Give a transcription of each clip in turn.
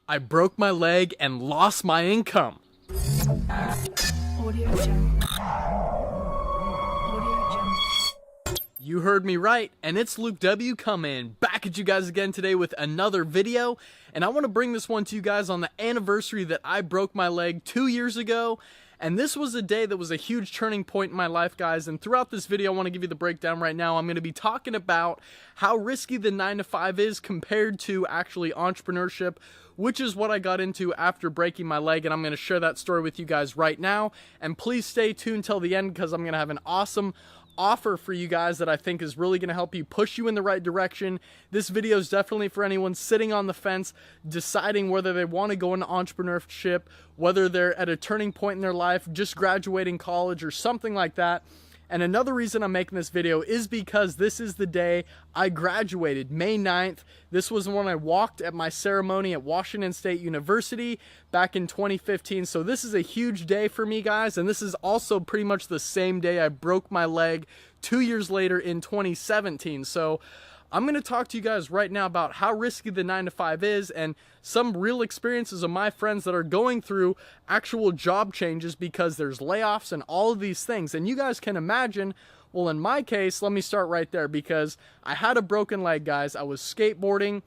I broke my leg and lost my income. Audio Jungle. Audio Jungle. You heard me right, and it's Luke W. coming back at you guys again today with another video, and I want to bring this one to you guys on the anniversary that I broke my leg 2 years ago. And this was a day that was a huge turning point in my life, guys. And throughout this video, I want to give you the breakdown right now. I'm going to be talking about how risky the 9-to-5 is compared to actually entrepreneurship, which is what I got into after breaking my leg. And I'm going to share that story with you guys right now. And please stay tuned till the end because I'm going to have an awesome offer for you guys that I think is really going to help you push you in the right direction. This video is definitely for anyone sitting on the fence, deciding whether they want to go into entrepreneurship, whether they're at a turning point in their life, just graduating college or something like that. And another reason I'm making this video is because this is the day I graduated, May 9th. This was when I walked at my ceremony at Washington State University back in 2015. So this is a huge day for me, guys. And this is also pretty much the same day I broke my leg 2 years later in 2017. So I'm going to talk to you guys right now about how risky the 9-to-5 is and some real experiences of my friends that are going through actual job changes because there's layoffs and all of these things. And you guys can imagine, well, in my case, let me start right there because I had a broken leg, guys. I was skateboarding,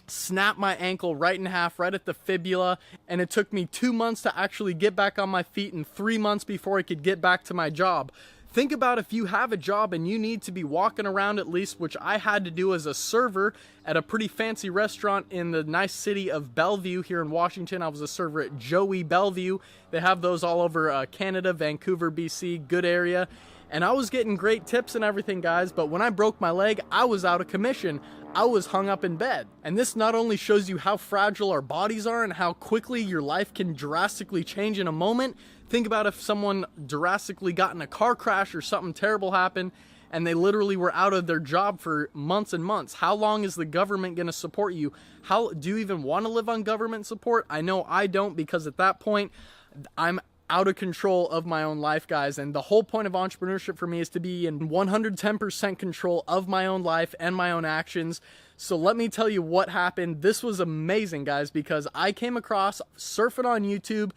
snapped my ankle right in half, right at the fibula, and it took me 2 months to actually get back on my feet and 3 months before I could get back to my job. Think about if you have a job and you need to be walking around at least, which I had to do as a server at a pretty fancy restaurant in the nice city of Bellevue here in Washington. I was a server at Joey Bellevue. They have those all over Canada, Vancouver, BC, good area. And I was getting great tips and everything, guys, but when I broke my leg, I was out of commission. I was hung up in bed. And this not only shows you how fragile our bodies are and how quickly your life can drastically change in a moment. Think about if someone drastically got in a car crash or something terrible happened and they literally were out of their job for months and months. How long is the government going to support you? How do you even want to live on government support? I know I don't, because at that point, I'm out of control of my own life, guys. And the whole point of entrepreneurship for me is to be in 110% control of my own life and my own actions. So let me tell you what happened. This was amazing, guys, because I came across surfing on YouTube,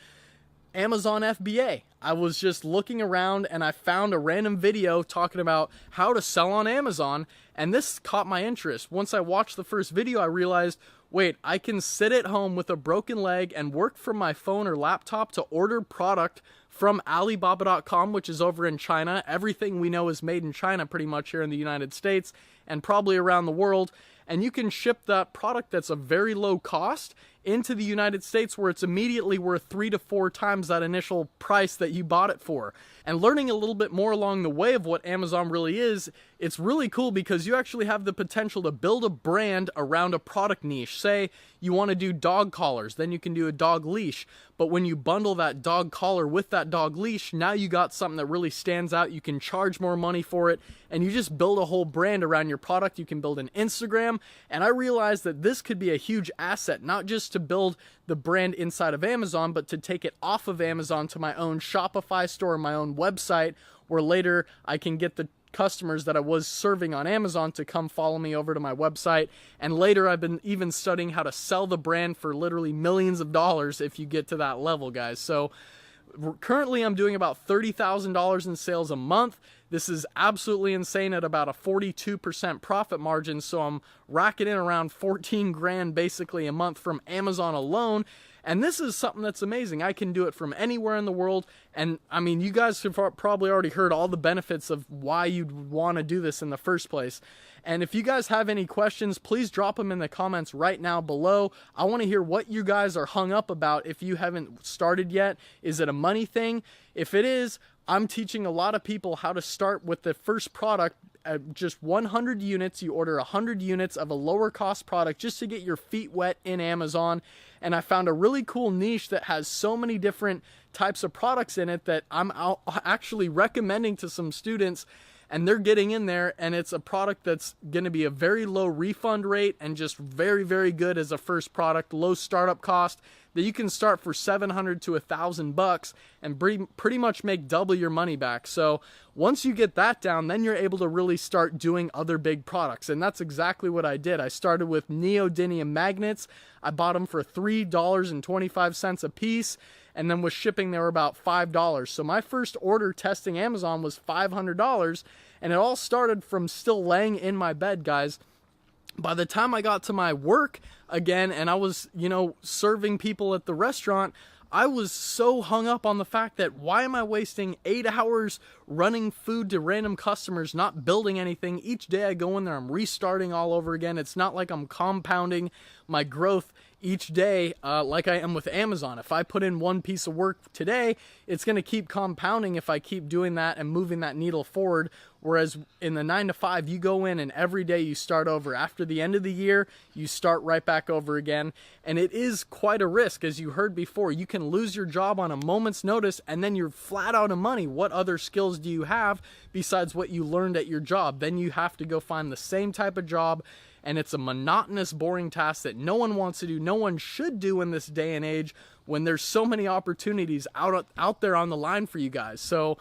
Amazon FBA. I was just looking around and I found a random video talking about how to sell on Amazon, and this caught my interest. Once I watched the first video, I realized, wait, I can sit at home with a broken leg and work from my phone or laptop to order product from Alibaba.com, which is over in China. Everything we know is made in China pretty much here in the United States and probably around the world. And you can ship that product that's a very low cost into the United States where it's immediately worth 3 to 4 times that initial price that you bought it for. And learning a little bit more along the way of what Amazon really is, it's really cool because you actually have the potential to build a brand around a product niche. Say you want to do dog collars, then you can do a dog leash. But when you bundle that dog collar with that dog leash, now you got something that really stands out. You can charge more money for it, and you just build a whole brand around your product. You can build an Instagram, and I realized that this could be a huge asset, not just to build the brand inside of Amazon, but to take it off of Amazon to my own Shopify store, my own website, where later I can get the customers that I was serving on Amazon to come follow me over to my website. And later I've been even studying how to sell the brand for literally millions of dollars if you get to that level, guys. So currently I'm doing about $30,000 in sales a month. This is absolutely insane at about a 42% profit margin. So I'm racking in around 14 grand basically a month from Amazon alone. And this is something that's amazing. I can do it from anywhere in the world. And I mean, you guys have probably already heard all the benefits of why you'd want to do this in the first place. And if you guys have any questions, please drop them in the comments right now below. I want to hear what you guys are hung up about if you haven't started yet. Is it a money thing? If it is, I'm teaching a lot of people how to start with the first product at just 100 units. You order 100 units of a lower cost product just to get your feet wet in Amazon. And I found a really cool niche that has so many different types of products in it that I'm actually recommending to some students, and they're getting in there, and it's a product that's going to be a very low refund rate and just very, very good as a first product, low startup cost. that you can start for $700 to $1,000 and pretty much make double your money back. So once you get that down, then you're able to really start doing other big products. And that's exactly what I did. I started with neodymium magnets. I bought them for $3.25 a piece. And then with shipping, they were about $5. So my first order testing Amazon was $500. And it all started from still laying in my bed, guys. By the time I got to my work again and I was, serving people at the restaurant, I was so hung up on the fact that why am I wasting 8 hours running food to random customers, not building anything? Each day I go in there, I'm restarting all over again. It's not like I'm compounding my growth each day like I am with Amazon. If I put in one piece of work today, it's going to keep compounding if I keep doing that and moving that needle forward. Whereas in the 9 to 5, you go in and every day you start over. After the end of the year, you start right back over again. And it is quite a risk. As you heard before, you can lose your job on a moment's notice and then you're flat out of money. What other skills do you have besides what you learned at your job? Then you have to go find the same type of job. And it's a monotonous, boring task that no one wants to do, no one should do in this day and age when there's so many opportunities out there on the line for you guys. So,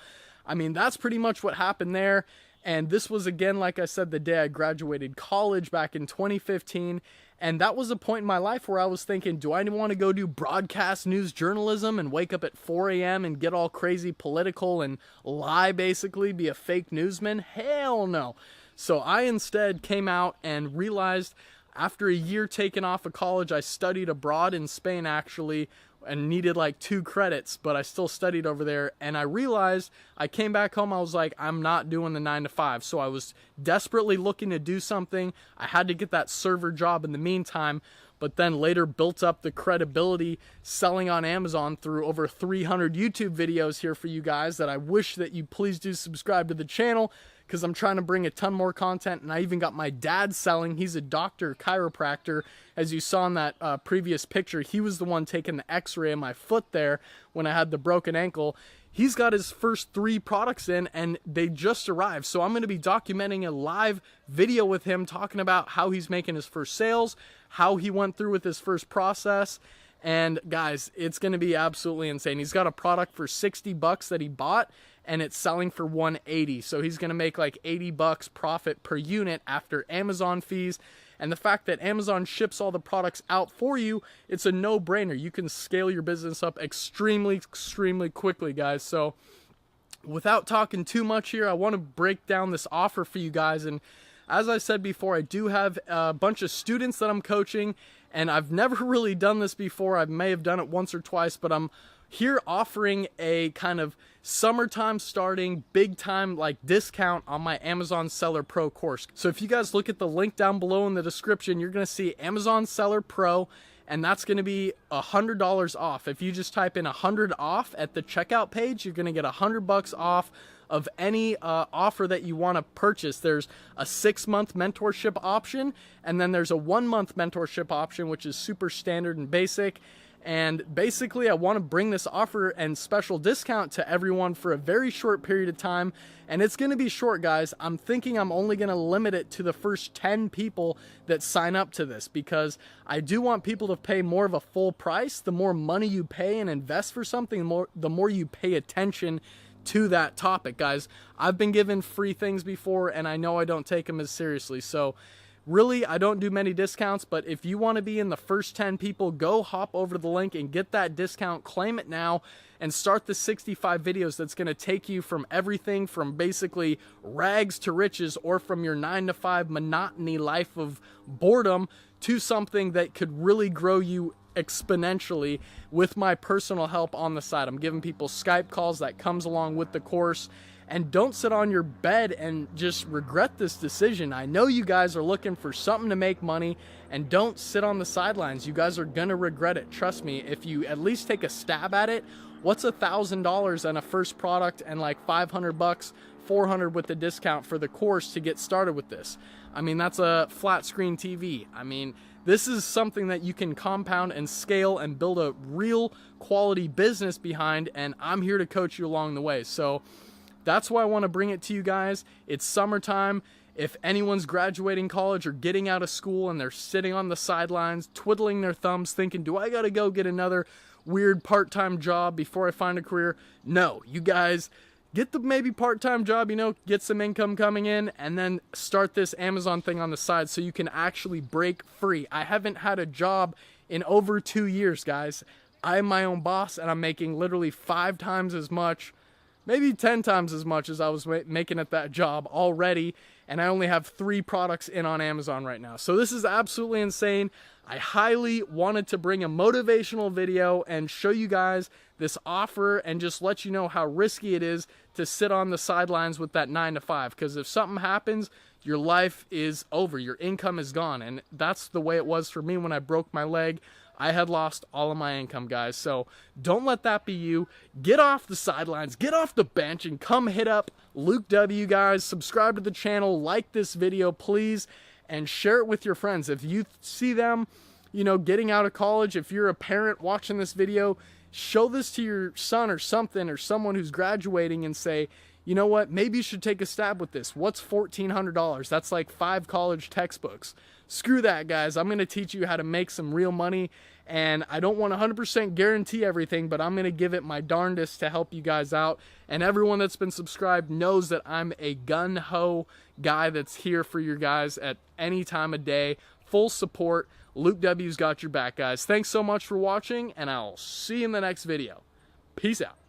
I mean, that's pretty much what happened there. And this was, again, like I said, the day I graduated college back in 2015. And that was a point in my life where I was thinking, do I want to go do broadcast news journalism and wake up at 4 a.m. and get all crazy political and lie, basically, be a fake newsman? Hell no. So I instead came out and realized after a year taken off of college, I studied abroad in Spain actually and needed like 2 credits, but I still studied over there. And I realized I came back home, I was like, I'm not doing the 9 to 5. So I was desperately looking to do something. I had to get that server job in the meantime, but then later built up the credibility selling on Amazon through over 300 YouTube videos here for you guys that I wish that you please do subscribe to the channel, because I'm trying to bring a ton more content. And I even got my dad selling. He's a doctor, chiropractor. As you saw in that previous picture, he was the one taking the x-ray of my foot there when I had the broken ankle. He's got his first 3 products in and they just arrived. So I'm going to be documenting a live video with him talking about how he's making his first sales, how he went through with his first process. And guys, it's going to be absolutely insane. He's got a product for $60 that he bought and it's selling for $180. So he's going to make like $80 profit per unit after Amazon fees. And the fact that Amazon ships all the products out for you, it's a no-brainer. You can scale your business up extremely, extremely quickly, guys. So without talking too much here, I want to break down this offer for you guys. And as I said before, I do have a bunch of students that I'm coaching, and I've never really done this before. I may have done it once or twice, but I'm here offering a kind of summertime starting big time like discount on my Amazon Seller Pro course. So if you guys look at the link down below in the description, you're going to see Amazon Seller Pro, and that's going to be $100 off. If you just type in 100 off at the checkout page, you're going to get $100 off of any offer that you want to purchase. There's a 6-month mentorship option, and then there's a 1-month mentorship option, which is super standard and basic. And basically, I want to bring this offer and special discount to everyone for a very short period of time. And it's going to be short, guys. I'm thinking I'm only going to limit it to the first 10 people that sign up to this, because I do want people to pay more of a full price. The more money you pay and invest for something, the more you pay attention to that topic, guys. I've been given free things before, and I know I don't take them as seriously. So really, I don't do many discounts, but if you want to be in the first 10 people, go hop over to the link and get that discount, claim it now, and start the 65 videos that's going to take you from everything from basically rags to riches, or from your 9 to 5 monotony life of boredom to something that could really grow you exponentially with my personal help on the side. I'm giving people Skype calls that comes along with the course. And don't sit on your bed and just regret this decision. I know you guys are looking for something to make money, and don't sit on the sidelines. You guys are going to regret it. Trust me, if you at least take a stab at it. What's $1,000 on a first product and like $500, $400 with the discount for the course to get started with this? I mean, that's a flat screen TV. I mean, this is something that you can compound and scale and build a real quality business behind, and I'm here to coach you along the way. So that's why I want to bring it to you guys. It's summertime. if anyone's graduating college or getting out of school and they're sitting on the sidelines, twiddling their thumbs, thinking, do I gotta go get another weird part-time job before I find a career? No, you guys get the maybe part-time job, get some income coming in, and then start this Amazon thing on the side so you can actually break free. I haven't had a job in over 2 years, guys. I'm my own boss, and I'm making literally 5 times as much, maybe 10 times as much as I was making at that job already, and I only have 3 products in on Amazon right now. So this is absolutely insane. I highly wanted to bring a motivational video and show you guys this offer and just let you know how risky it is to sit on the sidelines with that 9 to 5, because if something happens, your life is over, your income is gone. And that's the way it was for me when I broke my leg. I had lost all of my income, guys. So don't let that be you. Get off the sidelines, get off the bench, and come hit up Luke W, guys. Subscribe to the channel, like this video, please, and share it with your friends. If you see them, getting out of college, if you're a parent watching this video, show this to your son or something, or someone who's graduating, and say, you know what, maybe you should take a stab with this. What's $1,400? That's like 5 college textbooks. Screw that, guys. I'm going to teach you how to make some real money, and I don't want to 100% guarantee everything, but I'm going to give it my darndest to help you guys out. And everyone that's been subscribed knows that I'm a gun-ho guy that's here for you guys at any time of day. Full support. Luke W's got your back, guys. Thanks so much for watching, and I'll see you in the next video. Peace out.